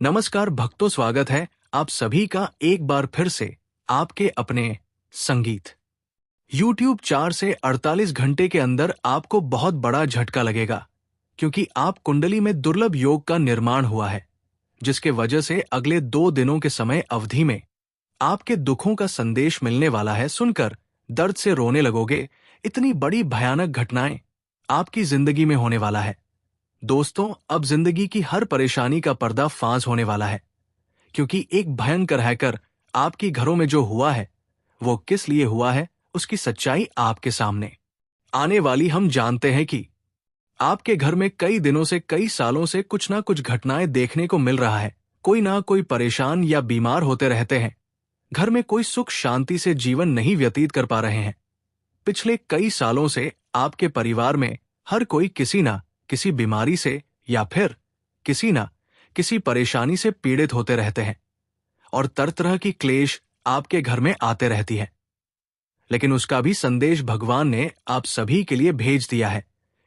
नमस्कार भक्तों, स्वागत है आप सभी का एक बार फिर से आपके अपने संगीत। YouTube 4 से 48 घंटे के अंदर आपको बहुत बड़ा झटका लगेगा, क्योंकि आप कुंडली में दुर्लभ योग का निर्माण हुआ है, जिसके वजह से अगले 2 दिनों के समय अवधि में आपके दुखों का संदेश मिलने वाला है। सुनकर दर्द से रोने लगोगे। इतनी बड़ी भयानक घटनाएं आपकी जिंदगी में होने वाला है। दोस्तों, अब जिंदगी की हर परेशानी का पर्दा फांस होने वाला है, क्योंकि एक भयंकर हैकर आपकी घरों में जो हुआ है, वो किस लिए हुआ है, उसकी सच्चाई आपके सामने आने वाली। हम जानते हैं कि आपके घर में कई दिनों से, कई सालों से कुछ ना कुछ घटनाएं देखने को मिल रहा है। कोई ना कोई परेशान या बीमार होते रहते हैं। घर में कोई सुख शांति से जीवन नहीं व्यतीत कर पा रहे हैं। पिछले कई सालों से आपके परिवार में हर कोई किसी ना किसी बीमारी से या फिर किसी ना किसी परेशानी से पीड़ित होते रहते हैं, और तरह तरह की क्लेश आपके घर में आते रहती है। लेकिन उसका भी संदेश भगवान ने आप सभी के लिए भेज दिया है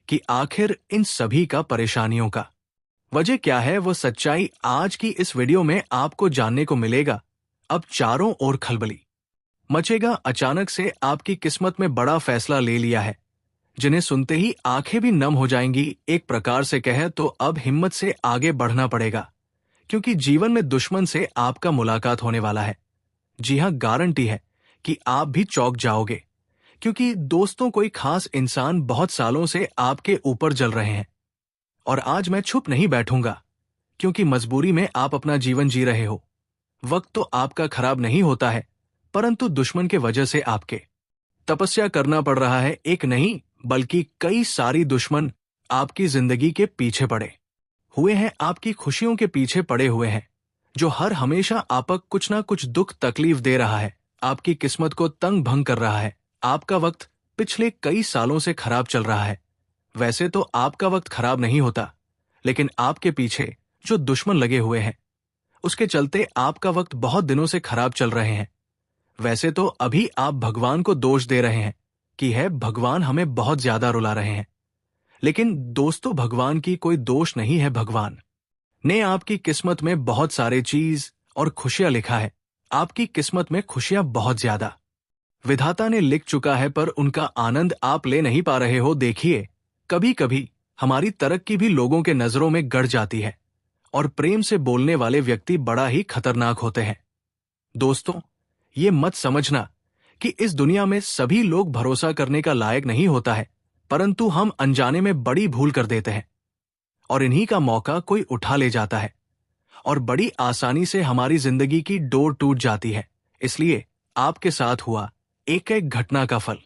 कि आखिर इन सभी का परेशानियों का वजह क्या है, वो सच्चाई आज की इस वीडियो में आपको जानने को मिलेगा। अब चारों ओर खलबली मचेगा। अचानक से आपकी किस्मत में बड़ा फैसला ले लिया है, जिन्हें सुनते ही आंखें भी नम हो जाएंगी। एक प्रकार से कहें तो अब हिम्मत से आगे बढ़ना पड़ेगा, क्योंकि जीवन में दुश्मन से आपका मुलाकात होने वाला है। जी हां, गारंटी है कि आप भी चौंक जाओगे, क्योंकि दोस्तों, कोई खास इंसान बहुत सालों से आपके ऊपर जल रहे हैं। और आज मैं चुप नहीं बैठूंगा, क्योंकि मजबूरी में आप अपना जीवन जी रहे हो। वक्त तो आपका खराब नहीं होता है, परंतु दुश्मन के वजह से आपके तपस्या करना पड़ रहा है। एक नहीं बल्कि कई सारी दुश्मन आपकी जिंदगी के पीछे पड़े हुए हैं, आपकी खुशियों के पीछे पड़े हुए हैं, जो हर हमेशा आपक कुछ ना कुछ दुख तकलीफ दे रहा है, आपकी किस्मत को तंग भंग कर रहा है। आपका वक्त पिछले कई सालों से खराब चल रहा है। वैसे तो आपका वक्त खराब नहीं होता, लेकिन आपके पीछे जो दुश्मन लगे हुए हैं, उसके चलते आपका वक्त बहुत दिनों से खराब चल रहे हैं। वैसे तो अभी आप भगवान को दोष दे रहे हैं कि है भगवान हमें बहुत ज्यादा रुला रहे हैं, लेकिन दोस्तों, भगवान की कोई दोष नहीं है। भगवान ने आपकी किस्मत में बहुत सारे चीज और खुशियां लिखा है। आपकी किस्मत में खुशियां बहुत ज्यादा विधाता ने लिख चुका है, पर उनका आनंद आप ले नहीं पा रहे हो। देखिए, कभी कभी हमारी तरक्की भी लोगों के नजरों में गड़ जाती है, और प्रेम से बोलने वाले व्यक्ति बड़ा ही खतरनाक होते हैं। दोस्तों, ये मत समझना कि इस दुनिया में सभी लोग भरोसा करने का लायक नहीं होता है, परंतु हम अनजाने में बड़ी भूल कर देते हैं, और इन्हीं का मौका कोई उठा ले जाता है, और बड़ी आसानी से हमारी जिंदगी की डोर टूट जाती है। इसलिए आपके साथ हुआ एक एक घटना का फल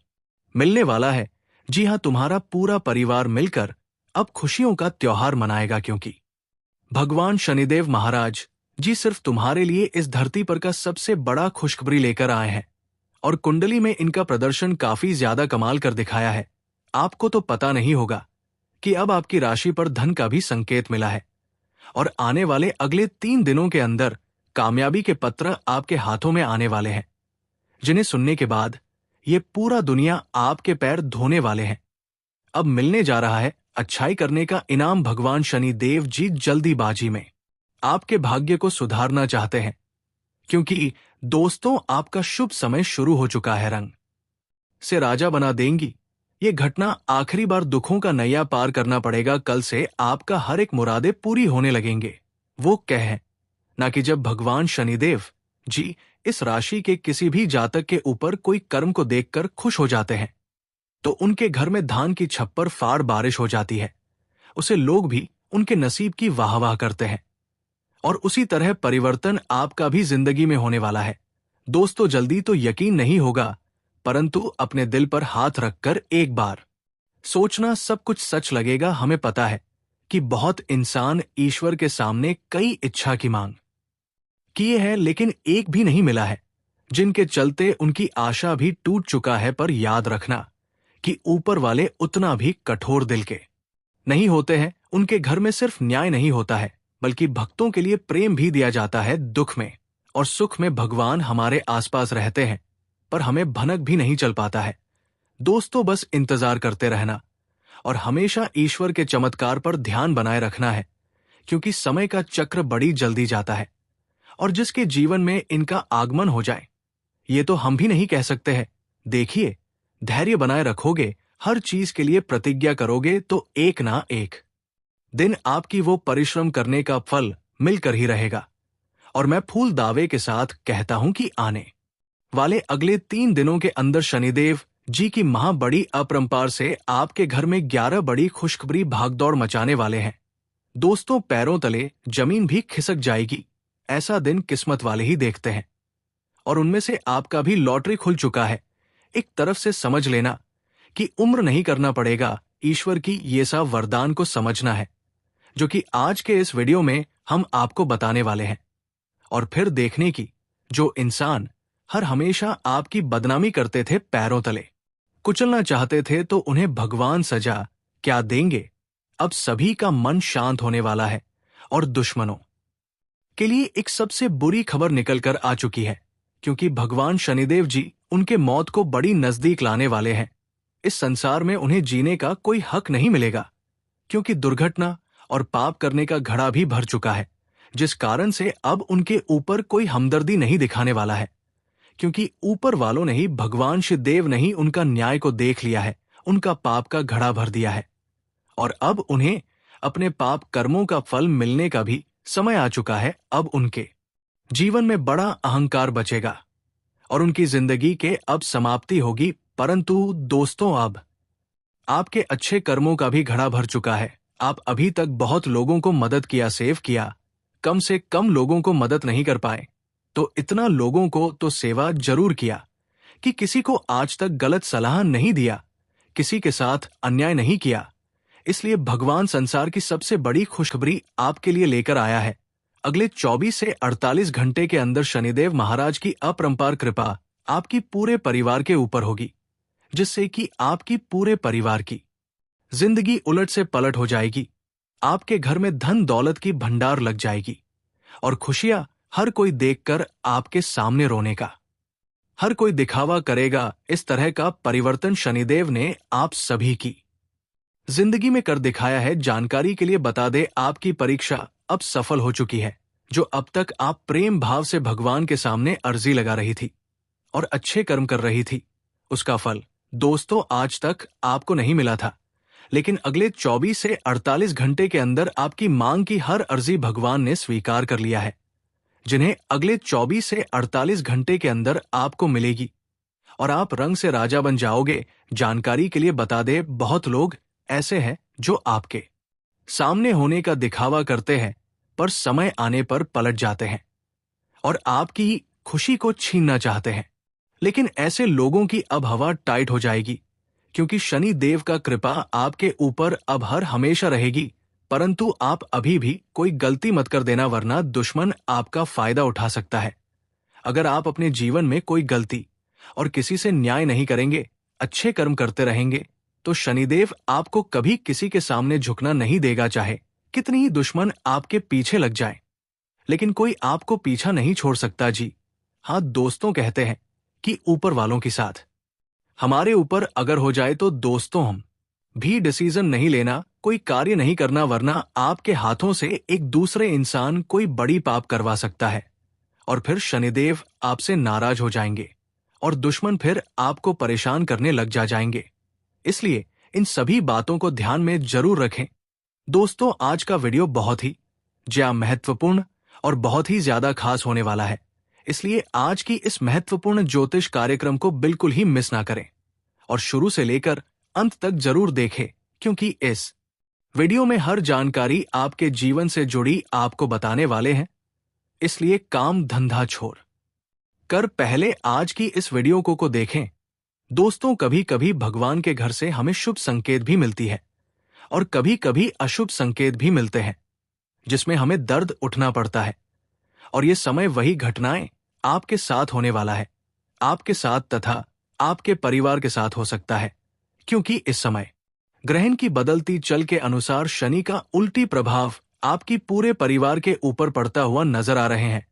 मिलने वाला है। जी हां, तुम्हारा पूरा परिवार मिलकर अब खुशियों का त्योहार मनाएगा, क्योंकि भगवान शनिदेव महाराज जी सिर्फ तुम्हारे लिए इस धरती पर का सबसे बड़ा खुशखबरी लेकर आए हैं, और कुंडली में इनका प्रदर्शन काफी ज्यादा कमाल कर दिखाया है। आपको तो पता नहीं होगा कि अब आपकी राशि पर धन का भी संकेत मिला है, और आने वाले अगले 3 दिनों के अंदर कामयाबी के पत्र आपके हाथों में आने वाले हैं, जिन्हें सुनने के बाद ये पूरा दुनिया आपके पैर धोने वाले हैं। अब मिलने जा रहा है अच्छाई करने का इनाम। भगवान शनिदेव जी जल्दीबाजी में आपके भाग्य को सुधारना चाहते हैं, क्योंकि दोस्तों, आपका शुभ समय शुरू हो चुका है। रंग से राजा बना देंगी ये घटना। आखिरी बार दुखों का नैया पार करना पड़ेगा। कल से आपका हर एक मुरादे पूरी होने लगेंगे। वो कह है ना कि जब भगवान शनिदेव जी इस राशि के किसी भी जातक के ऊपर कोई कर्म को देखकर खुश हो जाते हैं, तो उनके घर में धान की छप्पर फाड़ बारिश हो जाती है। उसे लोग भी उनके नसीब की वाहवाह करते हैं, और उसी तरह परिवर्तन आपका भी जिंदगी में होने वाला है। दोस्तों, जल्दी तो यकीन नहीं होगा, परंतु अपने दिल पर हाथ रखकर एक बार सोचना, सब कुछ सच लगेगा। हमें पता है कि बहुत इंसान ईश्वर के सामने कई इच्छा की मांग किए हैं, लेकिन एक भी नहीं मिला है, जिनके चलते उनकी आशा भी टूट चुका है। पर याद रखना कि ऊपर वाले उतना भी कठोर दिल के नहीं होते हैं। उनके घर में सिर्फ न्याय नहीं होता है, बल्कि भक्तों के लिए प्रेम भी दिया जाता है। दुख में और सुख में भगवान हमारे आसपास रहते हैं, पर हमें भनक भी नहीं चल पाता है। दोस्तों, बस इंतजार करते रहना, और हमेशा ईश्वर के चमत्कार पर ध्यान बनाए रखना है, क्योंकि समय का चक्र बड़ी जल्दी जाता है। और जिसके जीवन में इनका आगमन हो जाए, ये तो हम भी नहीं कह सकते हैं। देखिए, धैर्य बनाए रखोगे, हर चीज के लिए प्रतिज्ञा करोगे तो एक ना एक दिन आपकी वो परिश्रम करने का फल मिलकर ही रहेगा। और मैं फूल दावे के साथ कहता हूं कि आने वाले अगले 3 दिनों के अंदर शनिदेव जी की बड़ी अपरंपार से आपके घर में 11 बड़ी खुशखबरी भागदौड़ मचाने वाले हैं। दोस्तों, पैरों तले जमीन भी खिसक जाएगी। ऐसा दिन किस्मत वाले ही देखते हैं। और उनमें से आपका भी लॉटरी खुल चुका है। एक तरफ से समझ लेना कि उम्र नहीं करना पड़ेगा, ईश्वर की ये सा वरदान को समझना है, जो कि आज के इस वीडियो में हम आपको बताने वाले हैं। और फिर देखने की, जो इंसान हर हमेशा आपकी बदनामी करते थे, पैरों तले कुचलना चाहते थे, तो उन्हें भगवान सजा क्या देंगे। अब सभी का मन शांत होने वाला है और दुश्मनों के लिए एक सबसे बुरी खबर निकल कर आ चुकी है, क्योंकि भगवान शनिदेव जी उनके मौत को बड़ी नजदीक लाने वाले हैं। इस संसार में उन्हें जीने का कोई हक नहीं मिलेगा, क्योंकि दुर्घटना और पाप करने का घड़ा भी भर चुका है, जिस कारण से अब उनके ऊपर कोई हमदर्दी नहीं दिखाने वाला है, क्योंकि ऊपर वालों ने ही, भगवान शिवदेव ने ही उनका न्याय को देख लिया है, उनका पाप का घड़ा भर दिया है। और अब उन्हें अपने पाप कर्मों का फल मिलने का भी समय आ चुका है। अब उनके जीवन में बड़ा अहंकार बचेगा और उनकी जिंदगी के अब समाप्ति होगी। परंतु दोस्तों, अब आपके अच्छे कर्मों का भी घड़ा भर चुका है। आप अभी तक बहुत लोगों को मदद किया, सेव किया, कम से कम लोगों को मदद नहीं कर पाए, तो इतना लोगों को तो सेवा जरूर किया कि किसी को आज तक गलत सलाह नहीं दिया, किसी के साथ अन्याय नहीं किया। इसलिए भगवान संसार की सबसे बड़ी खुशखबरी आपके लिए लेकर आया है। अगले 24 से 48 घंटे के अंदर शनिदेव महाराज की अपरंपार कृपा आपकी पूरे परिवार के ऊपर होगी, जिससे कि आपकी पूरे परिवार की जिंदगी उलट से पलट हो जाएगी। आपके घर में धन दौलत की भंडार लग जाएगी और खुशियां हर कोई देखकर आपके सामने रोने का, हर कोई दिखावा करेगा। इस तरह का परिवर्तन शनिदेव ने आप सभी की जिंदगी में कर दिखाया है। जानकारी के लिए बता दे, आपकी परीक्षा अब सफल हो चुकी है। जो अब तक आप प्रेम भाव से भगवान के सामने अर्जी लगा रही थी और अच्छे कर्म कर रही थी, उसका फल दोस्तों आज तक आपको नहीं मिला था, लेकिन अगले 24 से 48 घंटे के अंदर आपकी मांग की हर अर्जी भगवान ने स्वीकार कर लिया है, जिन्हें अगले 24 से 48 घंटे के अंदर आपको मिलेगी और आप रंग से राजा बन जाओगे। जानकारी के लिए बता दे, बहुत लोग ऐसे हैं जो आपके सामने होने का दिखावा करते हैं, पर समय आने पर पलट जाते हैं और आपकी खुशी को छीनना चाहते हैं। लेकिन ऐसे लोगों की अब हवा टाइट हो जाएगी, क्योंकि शनि देव का कृपा आपके ऊपर अब हर हमेशा रहेगी। परंतु आप अभी भी कोई गलती मत कर देना, वरना दुश्मन आपका फायदा उठा सकता है। अगर आप अपने जीवन में कोई गलती और किसी से न्याय नहीं करेंगे, अच्छे कर्म करते रहेंगे, तो शनिदेव आपको कभी किसी के सामने झुकना नहीं देगा, चाहे कितनी ही दुश्मन आपके पीछे लग जाए। लेकिन कोई आपको पीछा नहीं छोड़ सकता जी। हाँ दोस्तों, कहते हैं कि ऊपर वालों के साथ हमारे ऊपर अगर हो जाए तो दोस्तों हम भी डिसीजन नहीं लेना, कोई कार्य नहीं करना, वरना आपके हाथों से एक दूसरे इंसान कोई बड़ी पाप करवा सकता है और फिर शनिदेव आपसे नाराज हो जाएंगे और दुश्मन फिर आपको परेशान करने लग जाएंगे। इसलिए इन सभी बातों को ध्यान में जरूर रखें। दोस्तों, आज का वीडियो बहुत ही महत्वपूर्ण और बहुत ही ज्यादा खास होने वाला है, इसलिए आज की इस महत्वपूर्ण ज्योतिष कार्यक्रम को बिल्कुल ही मिस ना करें और शुरू से लेकर अंत तक जरूर देखें, क्योंकि इस वीडियो में हर जानकारी आपके जीवन से जुड़ी आपको बताने वाले हैं। इसलिए काम धंधा छोड़ कर पहले आज की इस वीडियो को देखें। दोस्तों, कभी कभी भगवान के घर से हमें शुभ संकेत भी मिलती है और कभी कभी अशुभ संकेत भी मिलते हैं, जिसमें हमें दर्द उठना पड़ता है। और ये समय वही घटनाएं आपके साथ होने वाला है, आपके साथ तथा आपके परिवार के साथ हो सकता है, क्योंकि इस समय ग्रहण की बदलती चल के अनुसार शनि का उल्टी प्रभाव आपकी पूरे परिवार के ऊपर पड़ता हुआ नजर आ रहे हैं।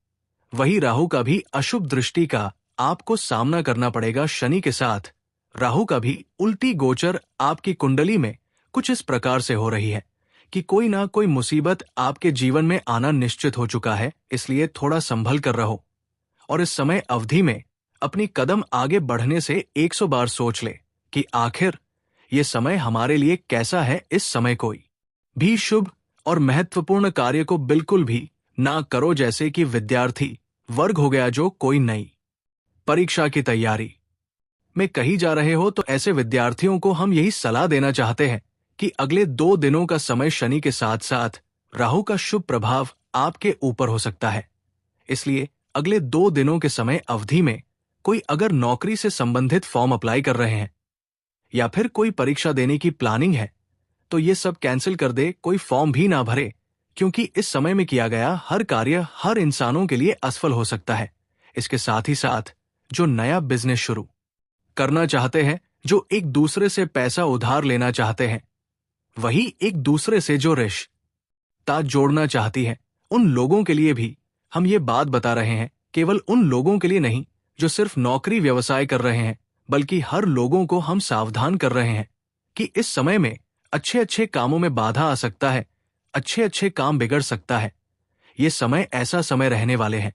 वही राहु का भी अशुभ दृष्टि का आपको सामना करना पड़ेगा। शनि के साथ राहु का भी उल्टी गोचर आपकी कुंडली में कुछ इस प्रकार से हो रही है कि कोई ना कोई मुसीबत आपके जीवन में आना निश्चित हो चुका है, इसलिए थोड़ा संभल कर रहो और इस समय अवधि में अपनी कदम आगे बढ़ने से 100 बार सोच ले कि आखिर ये समय हमारे लिए कैसा है। इस समय कोई भी शुभ और महत्वपूर्ण कार्य को बिल्कुल भी ना करो, जैसे कि विद्यार्थी वर्ग हो गया जो कोई नई परीक्षा की तैयारी में कहीं जा रहे हो, तो ऐसे विद्यार्थियों को हम यही सलाह देना चाहते हैं कि अगले 2 दिनों का समय शनि के साथ साथ राहु का शुभ प्रभाव आपके ऊपर हो सकता है। इसलिए अगले 2 दिनों के समय अवधि में कोई अगर नौकरी से संबंधित फॉर्म अप्लाई कर रहे हैं या फिर कोई परीक्षा देने की प्लानिंग है, तो ये सब कैंसिल कर दे, कोई फॉर्म भी ना भरे, क्योंकि इस समय में किया गया हर कार्य हर इंसानों के लिए असफल हो सकता है। इसके साथ ही साथ जो नया बिजनेस शुरू करना चाहते हैं, जो एक दूसरे से पैसा उधार लेना चाहते हैं, वही एक दूसरे से जो रिश्ता जोड़ना चाहती है, उन लोगों के लिए भी हम ये बात बता रहे हैं। केवल उन लोगों के लिए नहीं जो सिर्फ नौकरी व्यवसाय कर रहे हैं, बल्कि हर लोगों को हम सावधान कर रहे हैं कि इस समय में अच्छे अच्छे कामों में बाधा आ सकता है, अच्छे अच्छे काम बिगड़ सकता है। ये समय ऐसा समय रहने वाले हैं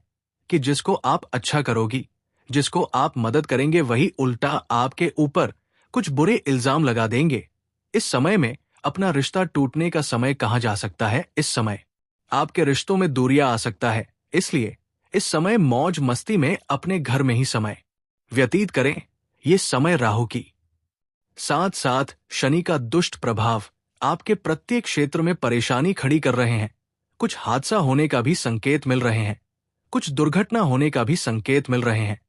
कि जिसको आप अच्छा करोगी, जिसको आप मदद करेंगे, वही उल्टा आपके ऊपर कुछ बुरे इल्जाम लगा देंगे। इस समय में अपना रिश्ता टूटने का समय कहा जा सकता है। इस समय आपके रिश्तों में दूरियां आ सकता है, इसलिए इस समय मौज मस्ती में अपने घर में ही समय व्यतीत करें। ये समय राहु की साथ साथ शनि का दुष्ट प्रभाव आपके प्रत्येक क्षेत्र में परेशानी खड़ी कर रहे हैं। कुछ हादसा होने का भी संकेत मिल रहे हैं, कुछ दुर्घटना होने का भी संकेत मिल रहे हैं।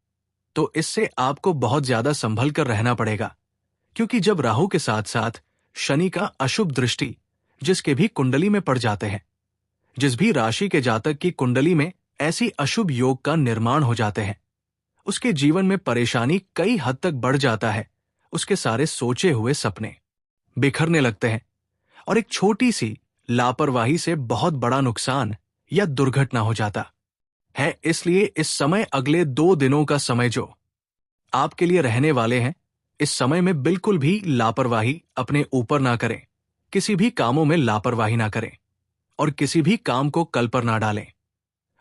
तो इससे आपको बहुत ज्यादा संभल कर रहना पड़ेगा, क्योंकि जब राहु के साथ साथ शनि का अशुभ दृष्टि जिसके भी कुंडली में पड़ जाते हैं, जिस भी राशि के जातक की कुंडली में ऐसी अशुभ योग का निर्माण हो जाते हैं, उसके जीवन में परेशानी कई हद तक बढ़ जाता है। उसके सारे सोचे हुए सपने बिखरने लगते हैं और एक छोटी सी लापरवाही से बहुत बड़ा नुकसान या दुर्घटना हो जाता है। इसलिए इस समय अगले 2 दिनों का समय जो आपके लिए रहने वाले हैं, इस समय में बिल्कुल भी लापरवाही अपने ऊपर ना करें, किसी भी कामों में लापरवाही ना करें और किसी भी काम को कल पर ना डालें।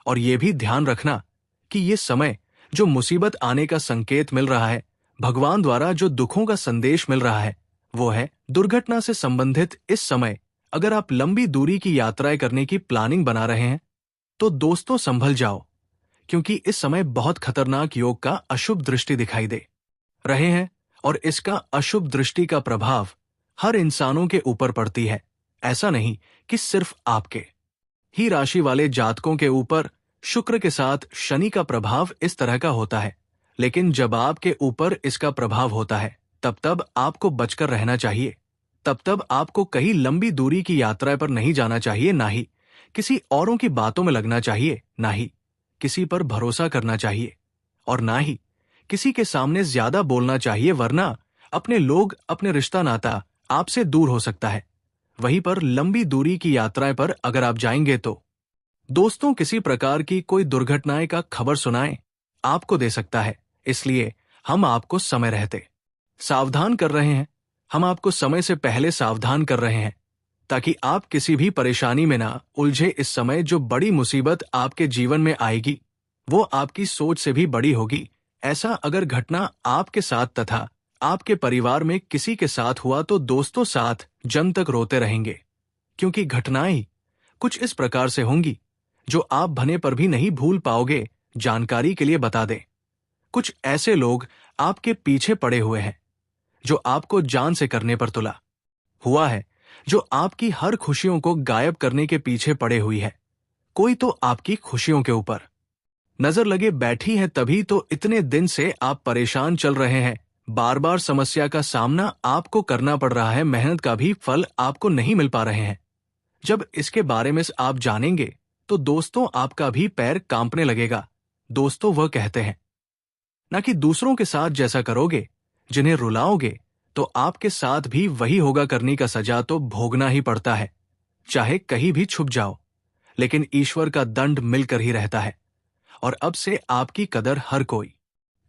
और यह भी ध्यान रखना कि ये समय जो मुसीबत आने का संकेत मिल रहा है, भगवान द्वारा जो दुखों का संदेश मिल रहा है, वो है दुर्घटना से संबंधित। इस समय अगर आप लंबी दूरी की यात्राएं करने की प्लानिंग बना रहे हैं, तो दोस्तों संभल जाओ, क्योंकि इस समय बहुत खतरनाक योग का अशुभ दृष्टि दिखाई दे रहे हैं और इसका अशुभ दृष्टि का प्रभाव हर इंसानों के ऊपर पड़ती है। ऐसा नहीं कि सिर्फ आपके ही राशि वाले जातकों के ऊपर शुक्र के साथ शनि का प्रभाव इस तरह का होता है, लेकिन जब आपके ऊपर इसका प्रभाव होता है, तब आपको बचकर रहना चाहिए। तब आपको कहीं लंबी दूरी की यात्रा पर नहीं जाना चाहिए, ना ही किसी औरों की बातों में लगना चाहिए, ना ही किसी पर भरोसा करना चाहिए और ना ही किसी के सामने ज्यादा बोलना चाहिए, वरना अपने लोग, अपने रिश्ता नाता आपसे दूर हो सकता है। वहीं पर लंबी दूरी की यात्राएं पर अगर आप जाएंगे तो दोस्तों किसी प्रकार की कोई दुर्घटनाएं का खबर सुनाएं आपको दे सकता है। इसलिए हम आपको समय रहते सावधान कर रहे हैं, हम आपको समय से पहले सावधान कर रहे हैं, ताकि आप किसी भी परेशानी में ना उलझे। इस समय जो बड़ी मुसीबत आपके जीवन में आएगी, वो आपकी सोच से भी बड़ी होगी। ऐसा अगर घटना आपके साथ तथा आपके परिवार में किसी के साथ हुआ, तो दोस्तों साथ जन्म तक रोते रहेंगे, क्योंकि घटनाएं कुछ इस प्रकार से होंगी जो आप भने पर भी नहीं भूल पाओगे। जानकारी के लिए बता दें, कुछ ऐसे लोग आपके पीछे पड़े हुए हैं जो आपको जान से करने पर तुला हुआ है, जो आपकी हर खुशियों को गायब करने के पीछे पड़े हुई है। कोई तो आपकी खुशियों के ऊपर नजर लगे बैठी है, तभी तो इतने दिन से आप परेशान चल रहे हैं। बार बार समस्या का सामना आपको करना पड़ रहा है, मेहनत का भी फल आपको नहीं मिल पा रहे हैं। जब इसके बारे में आप जानेंगे तो दोस्तों आपका भी पैर कांपने लगेगा। दोस्तों वह कहते हैं ना कि दूसरों के साथ जैसा करोगे, जिन्हें रुलाओगे, तो आपके साथ भी वही होगा। करने का सजा तो भोगना ही पड़ता है, चाहे कहीं भी छुप जाओ, लेकिन ईश्वर का दंड मिलकर ही रहता है और अब से आपकी कदर हर कोई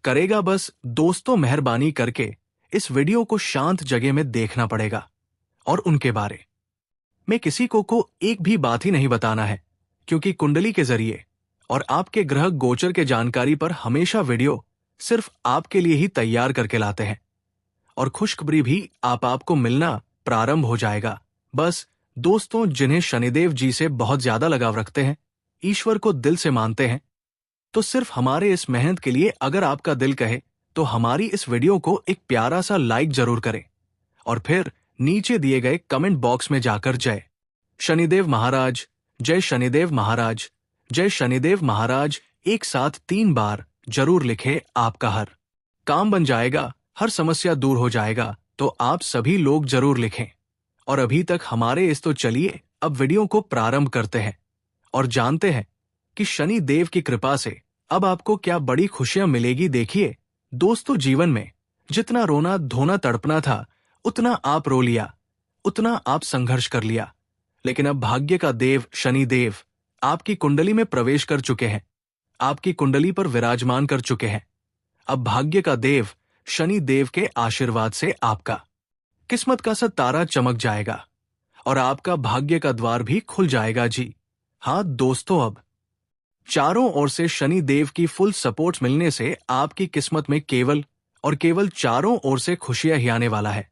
करेगा। बस दोस्तों मेहरबानी करके इस वीडियो को शांत जगह में देखना पड़ेगा और उनके बारे में किसी को एक भी बात ही नहीं बताना है, क्योंकि कुंडली के जरिए और आपके ग्रह गोचर के जानकारी पर हमेशा वीडियो सिर्फ आपके लिए ही तैयार करके लाते हैं। और खुशखबरी भी आपको मिलना प्रारंभ हो जाएगा। बस दोस्तों, जिन्हें शनिदेव जी से बहुत ज्यादा लगाव रखते हैं, ईश्वर को दिल से मानते हैं, तो सिर्फ हमारे इस मेहनत के लिए अगर आपका दिल कहे तो हमारी इस वीडियो को एक प्यारा सा लाइक जरूर करें और फिर नीचे दिए गए कमेंट बॉक्स में जाकर जय शनिदेव महाराज, जय शनिदेव महाराज, जय शनिदेव महाराज एक साथ 3 बार जरूर लिखें। आपका हर काम बन जाएगा, हर समस्या दूर हो जाएगा। तो आप सभी लोग जरूर लिखें। और अभी तक हमारे इस तो चलिए अब वीडियो को प्रारंभ करते हैं और जानते हैं कि शनि देव की कृपा से अब आपको क्या बड़ी खुशियां मिलेगी। देखिए दोस्तों, जीवन में जितना रोना धोना तड़पना था उतना आप रो लिया, उतना आप संघर्ष कर लिया, लेकिन अब भाग्य का देव शनि देव आपकी कुंडली में प्रवेश कर चुके हैं, आपकी कुंडली पर विराजमान कर चुके हैं। अब भाग्य का देव शनि देव के आशीर्वाद से आपका किस्मत का सा तारा चमक जाएगा और आपका भाग्य का द्वार भी खुल जाएगा। जी हाँ दोस्तों, अब चारों ओर से शनि देव की फुल सपोर्ट मिलने से आपकी किस्मत में केवल और केवल चारों ओर से खुशियां ही आने वाला है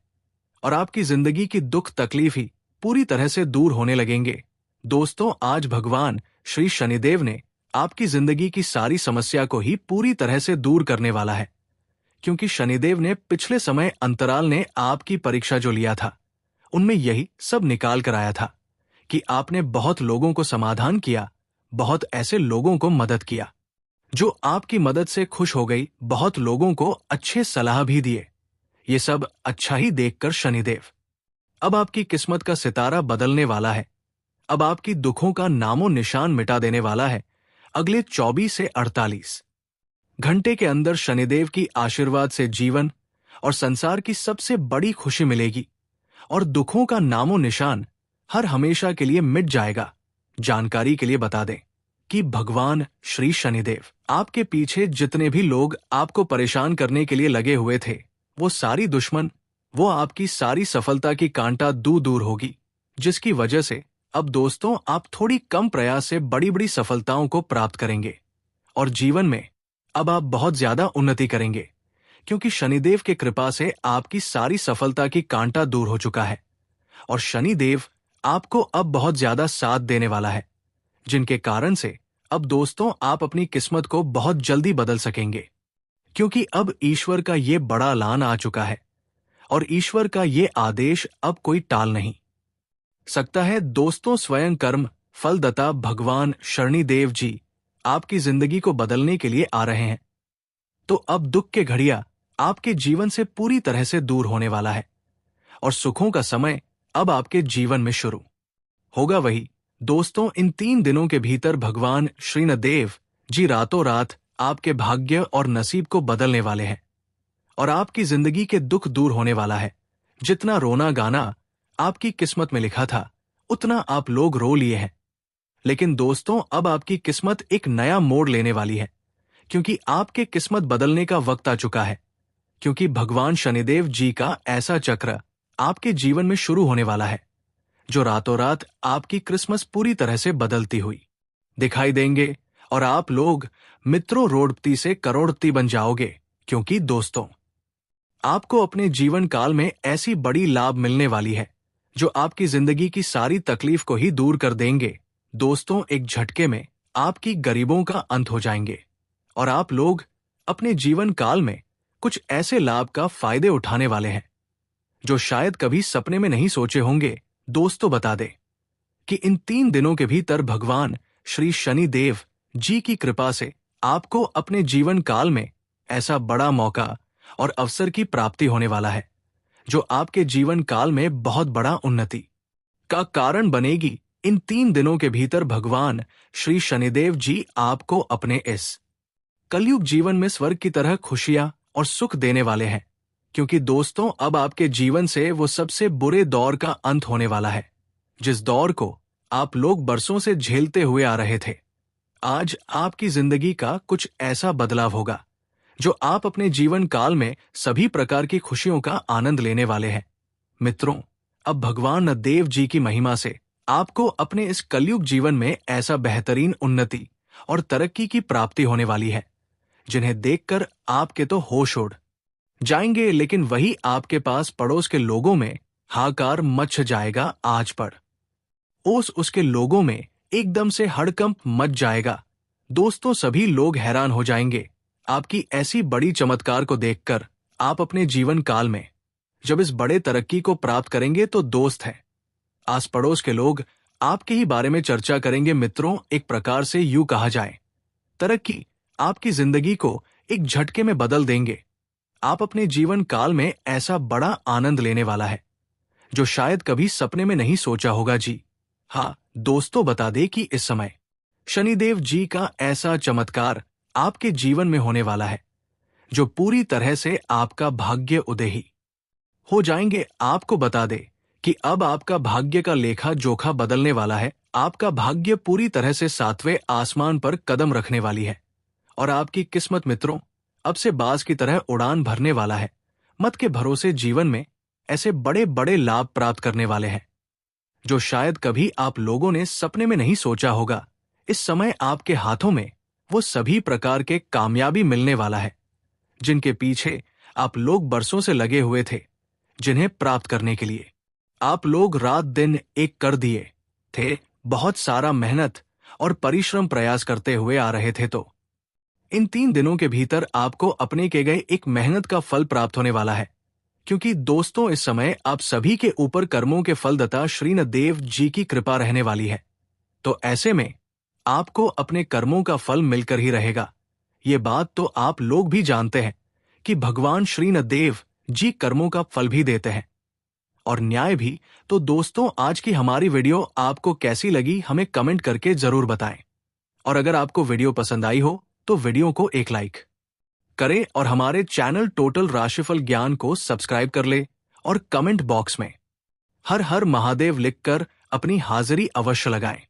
और आपकी जिंदगी की दुख तकलीफ ही पूरी तरह से दूर होने लगेंगे। दोस्तों, आज भगवान श्री शनिदेव ने आपकी जिंदगी की सारी समस्या को ही पूरी तरह से दूर करने वाला है, क्योंकि शनिदेव ने पिछले समय अंतराल ने आपकी परीक्षा जो लिया था उनमें यही सब निकाल कर आया था कि आपने बहुत लोगों को समाधान किया, बहुत ऐसे लोगों को मदद किया जो आपकी मदद से खुश हो गई, बहुत लोगों को अच्छे सलाह भी दिए। ये सब अच्छा ही देखकर शनिदेव अब आपकी किस्मत का सितारा बदलने वाला है। अब आपकी दुखों का नामो निशान मिटा देने वाला है। अगले 24 से 48 घंटे के अंदर शनिदेव की आशीर्वाद से जीवन और संसार की सबसे बड़ी खुशी मिलेगी और दुखों का नामो निशान हर हमेशा के लिए मिट जाएगा। जानकारी के लिए बता दें कि भगवान श्री शनिदेव आपके पीछे जितने भी लोग आपको परेशान करने के लिए लगे हुए थे, वो सारी दुश्मन, वो आपकी सारी सफलता की कांटा दूर होगी, जिसकी वजह से अब दोस्तों आप थोड़ी कम प्रयास से बड़ी बड़ी सफलताओं को प्राप्त करेंगे और जीवन में अब आप बहुत ज्यादा उन्नति करेंगे, क्योंकि शनिदेव के कृपा से आपकी सारी सफलता की कांटा दूर हो चुका है और शनिदेव आपको अब बहुत ज्यादा साथ देने वाला है, जिनके कारण से अब दोस्तों आप अपनी किस्मत को बहुत जल्दी बदल सकेंगे, क्योंकि अब ईश्वर का ये बड़ा ऐलान आ चुका है और ईश्वर का ये आदेश अब कोई टाल नहीं सकता है। दोस्तों, स्वयं कर्म फलदाता भगवान शनिदेव जी आपकी जिंदगी को बदलने के लिए आ रहे हैं। तो अब दुख के घड़िया आपके जीवन से पूरी तरह से दूर होने वाला है और सुखों का समय अब आपके जीवन में शुरू होगा। वही दोस्तों, इन 3 दिनों के भीतर भगवान शनिदेव जी रातों रात आपके भाग्य और नसीब को बदलने वाले हैं और आपकी जिंदगी के दुख दूर होने वाला है। जितना रोना गाना आपकी किस्मत में लिखा था उतना आप लोग रो लिए हैं, लेकिन दोस्तों अब आपकी किस्मत एक नया मोड़ लेने वाली है, क्योंकि आपके किस्मत बदलने का वक्त आ चुका है, क्योंकि भगवान शनिदेव जी का ऐसा चक्र आपके जीवन में शुरू होने वाला है जो रातों रात आपकी क्रिसमस पूरी तरह से बदलती हुई दिखाई देंगे और आप लोग मित्रों रोडपति से करोड़पति बन जाओगे, क्योंकि दोस्तों आपको अपने जीवन काल में ऐसी बड़ी लाभ मिलने वाली है जो आपकी जिंदगी की सारी तकलीफ को ही दूर कर देंगे। दोस्तों, एक झटके में आपकी गरीबों का अंत हो जाएंगे और आप लोग अपने जीवन काल में कुछ ऐसे लाभ का फायदे उठाने वाले हैं जो शायद कभी सपने में नहीं सोचे होंगे। दोस्तों, बता दें कि इन 3 दिनों के भीतर भगवान श्री शनिदेव जी की कृपा से आपको अपने जीवन काल में ऐसा बड़ा मौका और अवसर की प्राप्ति होने वाला है जो आपके जीवन काल में बहुत बड़ा उन्नति का कारण बनेगी। इन 3 दिनों के भीतर भगवान श्री शनिदेव जी आपको अपने इस कलयुग जीवन में स्वर्ग की तरह खुशियां और सुख देने वाले हैं, क्योंकि दोस्तों अब आपके जीवन से वो सबसे बुरे दौर का अंत होने वाला है, जिस दौर को आप लोग बरसों से झेलते हुए आ रहे थे। आज आपकी जिंदगी का कुछ ऐसा बदलाव होगा जो आप अपने जीवन काल में सभी प्रकार की खुशियों का आनंद लेने वाले हैं। मित्रों, अब भगवान देव जी की महिमा से आपको अपने इस कलयुग जीवन में ऐसा बेहतरीन उन्नति और तरक्की की प्राप्ति होने वाली है जिन्हें देखकर आपके तो होश उड़ जाएंगे, लेकिन वही आपके पास पड़ोस के लोगों में हाकार मच जाएगा। आज पर ओस उसके लोगों में एकदम से हड़कंप मच जाएगा। दोस्तों, सभी लोग हैरान हो जाएंगे आपकी ऐसी बड़ी चमत्कार को देखकर। आप अपने जीवन काल में जब इस बड़े तरक्की को प्राप्त करेंगे तो दोस्त हैं, आस पड़ोस के लोग आपके ही बारे में चर्चा करेंगे। मित्रों, एक प्रकार से यूं कहा जाए, तरक्की आपकी जिंदगी को एक झटके में बदल देंगे। आप अपने जीवन काल में ऐसा बड़ा आनंद लेने वाला है जो शायद कभी सपने में नहीं सोचा होगा जी। हाँ दोस्तों, बता दे कि इस समय शनिदेव जी का ऐसा चमत्कार आपके जीवन में होने वाला है जो पूरी तरह से आपका भाग्य उदय हो जाएंगे। आपको बता दे कि अब आपका भाग्य का लेखा जोखा बदलने वाला है। आपका भाग्य पूरी तरह से 7वें आसमान पर कदम रखने वाली है और आपकी किस्मत मित्रों अब से बाज की तरह उड़ान भरने वाला है। मत के भरोसे जीवन में ऐसे बड़े बड़े लाभ प्राप्त करने वाले हैं जो शायद कभी आप लोगों ने सपने में नहीं सोचा होगा। इस समय आपके हाथों में वो सभी प्रकार के कामयाबी मिलने वाला है जिनके पीछे आप लोग बरसों से लगे हुए थे, जिन्हें प्राप्त करने के लिए आप लोग रात दिन एक कर दिए थे, बहुत सारा मेहनत और परिश्रम प्रयास करते हुए आ रहे थे। तो इन 3 दिनों के भीतर आपको अपने के गए एक मेहनत का फल प्राप्त होने वाला है, क्योंकि दोस्तों इस समय आप सभी के ऊपर कर्मों के फलदाता श्रीनदेव जी की कृपा रहने वाली है। तो ऐसे में आपको अपने कर्मों का फल मिलकर ही रहेगा। ये बात तो आप लोग भी जानते हैं कि भगवान श्रीनदेव जी कर्मों का फल भी देते हैं और न्याय भी। तो दोस्तों, आज की हमारी वीडियो आपको कैसी लगी हमें कमेंट करके जरूर बताएं, और अगर आपको वीडियो पसंद आई हो तो वीडियो को एक लाइक करें और हमारे चैनल टोटल राशिफल ज्ञान को सब्सक्राइब कर ले और कमेंट बॉक्स में हर हर महादेव लिखकर अपनी हाजिरी अवश्य लगाएं।